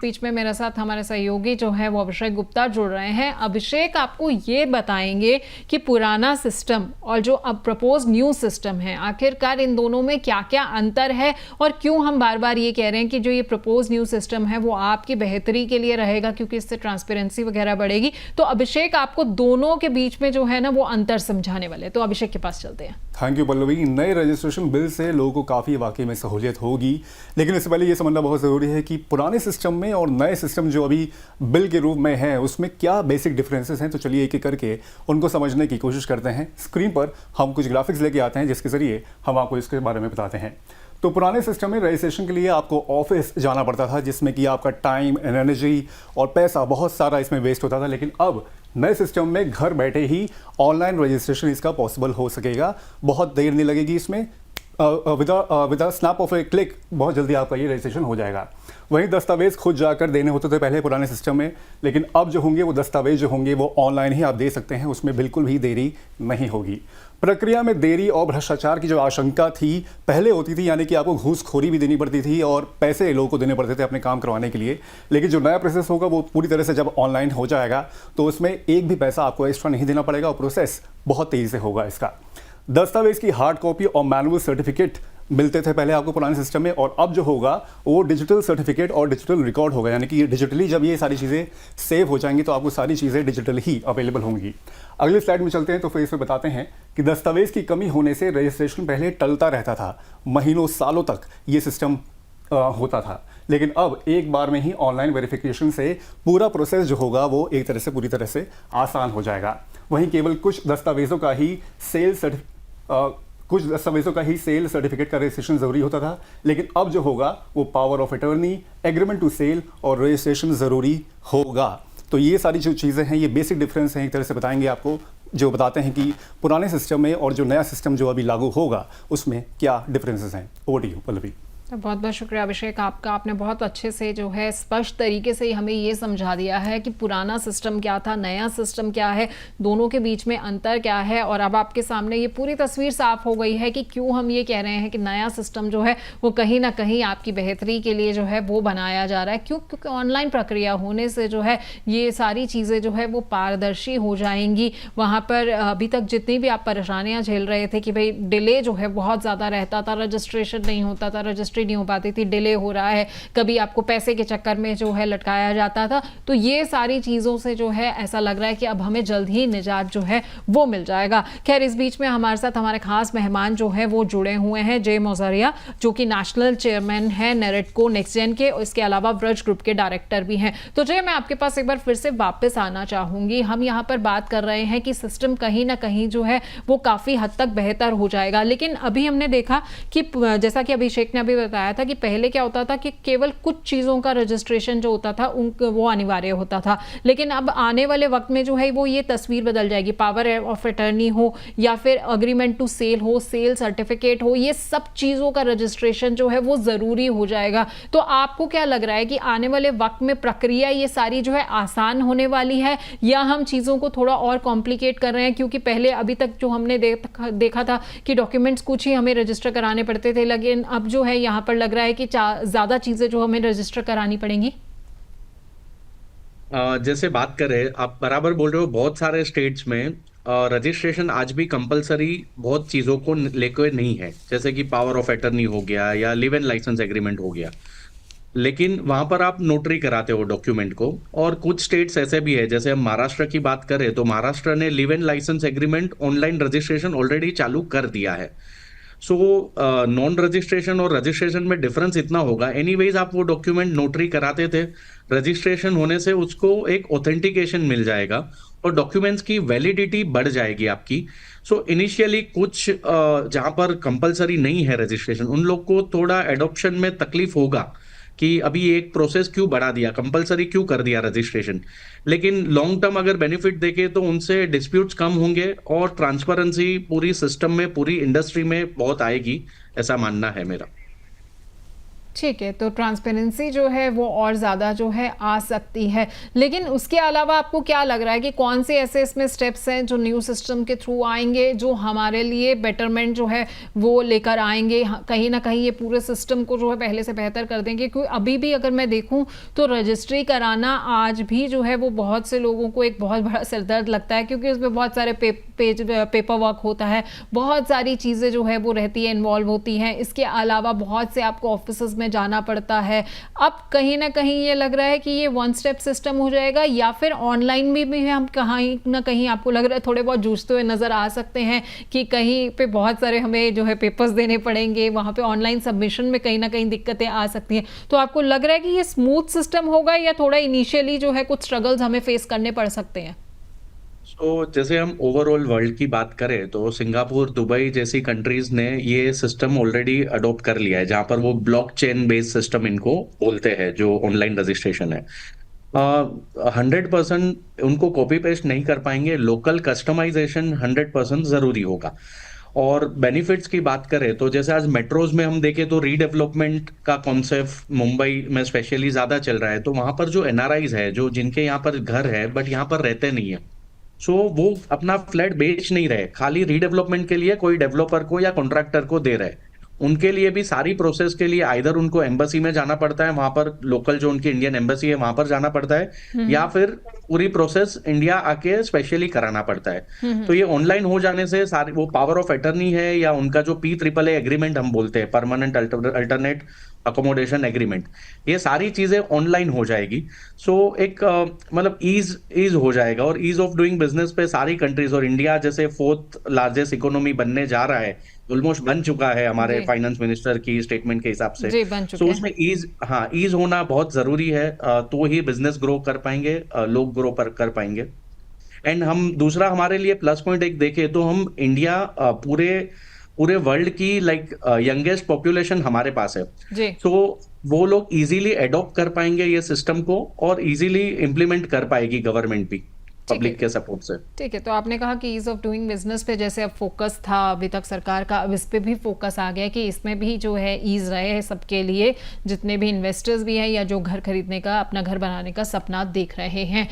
बीच में मेरे साथ हमारे सहयोगी जो है वो अभिषेक गुप्ता जुड़ रहे हैं। अभिषेक आपको ये बताएंगे कि पुराना सिस्टम और जो अब प्रपोज न्यू सिस्टम है, आखिरकार इन दोनों में क्या क्या अंतर है और क्यों हम बार बार ये कह रहे हैं कि जो ये प्रपोज न्यू सिस्टम है वो आपकी बेहतरी के लिए रहेगा, क्योंकि इससे ट्रांसपेरेंसी वगैरह बढ़ेगी। तो अभिषेक आपको दोनों के बीच में जो है ना वो अंतर समझाने वाले, तो अभिषेक के पास चलते हैं। Thank you Pallavi. नए रजिस्ट्रेशन बिल से लोगों को काफ़ी वाकई में सहूलियत होगी, लेकिन इससे पहले ये समझना बहुत ज़रूरी है कि पुराने सिस्टम में और नए सिस्टम जो अभी बिल के रूप में है उसमें क्या बेसिक डिफरेंसेस हैं। तो चलिए एक एक करके उनको समझने की कोशिश करते हैं। स्क्रीन पर हम कुछ ग्राफिक्स लेके आते हैं जिसके ज़रिए हम आपको इसके बारे में बताते हैं। तो पुराने सिस्टम में रजिस्ट्रेशन के लिए आपको ऑफिस जाना पड़ता था, जिसमें कि आपका टाइम, एनर्जी और पैसा बहुत सारा इसमें वेस्ट होता था। लेकिन अब नए सिस्टम में घर बैठे ही ऑनलाइन रजिस्ट्रेशन इसका पॉसिबल हो सकेगा। बहुत देर नहीं लगेगी इसमें, with a snap of A click बहुत जल्दी आपका ये रजिस्ट्रेशन हो जाएगा। वहीं दस्तावेज़ खुद जाकर देने होते थे पहले पुराने सिस्टम में, लेकिन अब जो होंगे वो दस्तावेज जो होंगे वो ऑनलाइन ही आप दे सकते हैं, उसमें बिल्कुल भी देरी नहीं होगी। प्रक्रिया में देरी और भ्रष्टाचार की जो आशंका थी पहले होती थी, यानी कि आपको घूसखोरी भी देनी पड़ती थी और पैसे लोगों को देने पड़ते थे अपने काम करवाने के लिए, लेकिन जो नया प्रोसेस होगा वो पूरी तरह से जब ऑनलाइन हो जाएगा तो उसमें एक भी पैसा आपको एक्स्ट्रा नहीं देना पड़ेगा और प्रोसेस बहुत तेज़ी से होगा इसका। दस्तावेज की हार्ड कॉपी और मैनुअल सर्टिफिकेट मिलते थे पहले आपको पुराने सिस्टम में, और अब जो होगा वो डिजिटल सर्टिफिकेट और डिजिटल रिकॉर्ड होगा, यानी कि डिजिटली जब ये सारी चीज़ें सेव हो जाएंगी तो आपको सारी चीज़ें डिजिटल ही अवेलेबल होंगी। अगली स्लाइड में चलते हैं तो फिर इसमें बताते हैं कि दस्तावेज की कमी होने से रजिस्ट्रेशन पहले टलता रहता था, महीनों सालों तक ये सिस्टम होता था, लेकिन अब एक बार में ही ऑनलाइन वेरिफिकेशन से पूरा प्रोसेस जो होगा वो एक तरह से पूरी तरह से आसान हो जाएगा। वहीं केवल कुछ दस्तावेज़ों का ही सेल सर्टिफिकेट का रजिस्ट्रेशन ज़रूरी होता था, लेकिन अब जो होगा वो power of attorney, agreement to sale और रजिस्ट्रेशन ज़रूरी होगा। तो ये सारी जो चीज़ें हैं, ये बेसिक डिफरेंस हैं, एक तरह से बताएंगे आपको, जो बताते हैं कि पुराने सिस्टम में और जो नया सिस्टम जो अभी लागू होगा उसमें क्या डिफरेंसेस हैं। Over to you Pallavi. तो बहुत बहुत शुक्रिया अभिषेक आपका। आपने बहुत अच्छे से जो है स्पष्ट तरीके से हमें ये समझा दिया है कि पुराना सिस्टम क्या था, नया सिस्टम क्या है, दोनों के बीच में अंतर क्या है, और अब आपके सामने ये पूरी तस्वीर साफ हो गई है कि क्यों हम ये कह रहे हैं कि नया सिस्टम जो है वो कहीं ना कहीं आपकी बेहतरी के लिए जो है वो बनाया जा रहा है। क्योंकि ऑनलाइन प्रक्रिया होने से जो है ये सारी चीज़ें जो है वो पारदर्शी हो जाएंगी। वहाँ पर अभी तक जितनी भी आप परेशानियाँ झेल रहे थे कि भाई डिले जो है बहुत ज़्यादा रहता था, रजिस्ट्रेशन नहीं होता था, नहीं हो पाती थी, डिले हो रहा है, कभी आपको पैसे के चक्कर में जो है लटकाया जाता था, तो ये सारी चीज़ों से जो है ऐसा लग रहा है कि अब हमें जल्द ही निजात जो है वो मिल जाएगा। खैर इस बीच में हमारे साथ हमारे खास मेहमान जो है वो जुड़े हुए हैं, जय मोजरिया जो कि नेशनल चेयरमैन है नेरेटको नेक्स्ट जेन के, और इसके अलावा ब्रज ग्रुप के डायरेक्टर भी हैं। तो जय, मैं आपके पास एक बार फिर से वापस आना चाहूंगी। हम यहाँ पर बात कर रहे हैं कि सिस्टम कहीं ना कहीं जो है वो काफ़ी हद तक बेहतर हो जाएगा, लेकिन अभी हमने देखा कि जैसा कि अभिषेक ने अभी बताया था कि पहले क्या होता था कि केवल कुछ चीज़ों का रजिस्ट्रेशन जो होता था वो अनिवार्य होता था, लेकिन अब आने वाले वक्त में जो है वो ये तस्वीर बदल जाएगी। पावर ऑफ अटर्नी हो या फिर अग्रीमेंट टू सेल हो, सेल सर्टिफिकेट हो, ये सब चीज़ों का रजिस्ट्रेशन जो है वो ज़रूरी हो जाएगा। तो आपको क्या लग रहा है कि आने वाले वक्त में प्रक्रिया ये सारी जो है आसान होने वाली है, या हम चीज़ों को थोड़ा और कॉम्प्लिकेट कर रहे हैं? क्योंकि पहले अभी तक जो हमने देखा था कि डॉक्यूमेंट्स कुछ ही हमें रजिस्टर कराने पड़ते थे, लेकिन अब जो है यहाँ पर लग रहा है कि ज़्यादा चीज़ें जो हमें रजिस्टर करानी पड़ेंगी। जैसे बात करें, आप बराबर बोल रहे हो, बहुत सारे स्टेट्स में रजिस्ट्रेशन आज भी कंपलसरी बहुत चीज़ों को लेकर नहीं है, जैसे कि पावर ऑफ अटर्नी हो गया या लिव इन लाइसेंस एग्रीमेंट हो गया, लेकिन वहां पर आप नोटरी कराते हो डॉक्यूमेंट को। और कुछ स्टेट्स ऐसे भी है, जैसे हम महाराष्ट्र की बात करें तो महाराष्ट्र ने leave in licence agreement online registration already चालू कर दिया है। सो नॉन रजिस्ट्रेशन और रजिस्ट्रेशन में डिफरेंस इतना होगा, एनीवेज आप वो डॉक्यूमेंट नोटरी कराते थे, रजिस्ट्रेशन होने से उसको एक ऑथेंटिकेशन मिल जाएगा और डॉक्यूमेंट्स की वैलिडिटी बढ़ जाएगी आपकी। सो इनिशियली कुछ जहां पर कंपलसरी नहीं है रजिस्ट्रेशन, उन लोग को थोड़ा एडॉप्शन में तकलीफ होगा कि अभी एक प्रोसेस क्यों बढ़ा दिया, कंपलसरी क्यों कर दिया रजिस्ट्रेशन। लेकिन लॉन्ग टर्म अगर बेनिफिट देखे तो उनसे डिस्प्यूट्स कम होंगे और ट्रांसपेरेंसी पूरी सिस्टम में, पूरी इंडस्ट्री में बहुत आएगी, ऐसा मानना है मेरा। ठीक है, तो ट्रांसपेरेंसी जो है वो और ज़्यादा जो है आ सकती है, लेकिन उसके अलावा आपको क्या लग रहा है कि कौन से ऐसे इसमें स्टेप्स हैं जो न्यू सिस्टम के थ्रू आएंगे जो हमारे लिए बेटरमेंट जो है वो लेकर आएंगे, कहीं ना कहीं ये पूरे सिस्टम को जो है पहले से बेहतर कर देंगे? क्योंकि अभी भी अगर मैं देखूं तो रजिस्ट्री कराना आज भी जो है वो बहुत से लोगों को एक बहुत बड़ा सिरदर्द लगता है, क्योंकि उसमें बहुत सारे पेपर वर्क होता है, बहुत सारी चीज़ें जो है वो रहती है, इन्वॉल्व होती हैं। इसके अलावा बहुत से आपको ऑफिस में जाना पड़ता है। अब कहीं ना कहीं ये लग रहा है कि ये वन स्टेप सिस्टम हो जाएगा, या फिर ऑनलाइन भी हम कहीं ना कहीं आपको लग रहा है थोड़े बहुत जूझते हुए नजर आ सकते हैं कि कहीं पे बहुत सारे हमें जो है पेपर्स देने पड़ेंगे, वहां पे ऑनलाइन सबमिशन में कहीं ना कहीं दिक्कतें आ सकती हैं। तो आपको लग रहा है कि ये स्मूथ सिस्टम होगा या थोड़ा इनिशियली जो है कुछ स्ट्रगल्स हमें फेस करने पड़ सकते हैं? जैसे हम ओवरऑल वर्ल्ड की बात करें तो सिंगापुर, दुबई जैसी कंट्रीज ने ये सिस्टम ऑलरेडी अडॉप्ट कर लिया है, जहां पर वो ब्लॉकचेन बेस्ड सिस्टम इनको बोलते हैं, जो ऑनलाइन रजिस्ट्रेशन है। 100% उनको कॉपी पेस्ट नहीं कर पाएंगे, लोकल कस्टमाइजेशन 100% जरूरी होगा। और बेनिफिट्स की बात करें तो जैसे आज मेट्रोज में हम देखें तो रीडेवलपमेंट का कॉन्सेप्ट मुंबई में स्पेशली ज्यादा चल रहा है, तो वहां पर जो एनआरआईज है, जो जिनके यहाँ पर घर है बट यहाँ पर रहते नहीं है, वो अपना फ्लैट बेच नहीं रहे, खाली रीडेवलपमेंट के लिए कोई डेवलपर को या कॉन्ट्रैक्टर को दे रहे। उनके लिए भी सारी प्रोसेस के लिए आइदर उनको एम्बेसी में जाना पड़ता है, वहां पर लोकल जो उनकी इंडियन एम्बेसी है वहां पर जाना पड़ता है, या फिर पूरी प्रोसेस इंडिया आके स्पेशली कराना पड़ता है। तो ये ऑनलाइन हो जाने से सारी वो पावर ऑफ अटर्नी है या उनका जो PAAA एग्रीमेंट हम बोलते हैं, परमानेंट अल्टरनेट अकोमोडेशन एग्रीमेंट, ये सारी चीजें ऑनलाइन हो जाएगी। एक मतलब ईज हो जाएगा, और ईज ऑफ डूइंग बिजनेस पे सारी कंट्रीज, और इंडिया जैसे 4th लार्जेस्ट इकोनॉमी बनने जा रहा है, ऑलमोस्ट बन चुका है हमारे फाइनेंस मिनिस्टर की स्टेटमेंट के हिसाब से। उसमें ईज होना बहुत जरूरी है, तो ही बिजनेस ग्रो कर पाएंगे, लोग ग्रो कर पाएंगे। एंड हम दूसरा हमारे लिए प्लस पॉइंट एक देखें तो हम इंडिया पूरे वर्ल्ड की यंगेस्ट पॉपुलेशन हमारे पास है, तो वो लोग इजीली अडॉप्ट कर पाएंगे ये सिस्टम को, और इजीली इंप्लीमेंट कर पाएगी गवर्नमेंट भी पब्लिक के सपोर्ट से। ठीक है, तो आपने कहा कि ईज ऑफ डूइंग बिजनेस पे जैसे अब फोकस था अभी तक सरकार का, अब इस पे भी फोकस आ गया कि इसमें भी जो है ईज रहे सबके लिए, जितने भी इन्वेस्टर्स भी हैं या जो घर खरीदने का, अपना घर बनाने का सपना देख रहे हैं।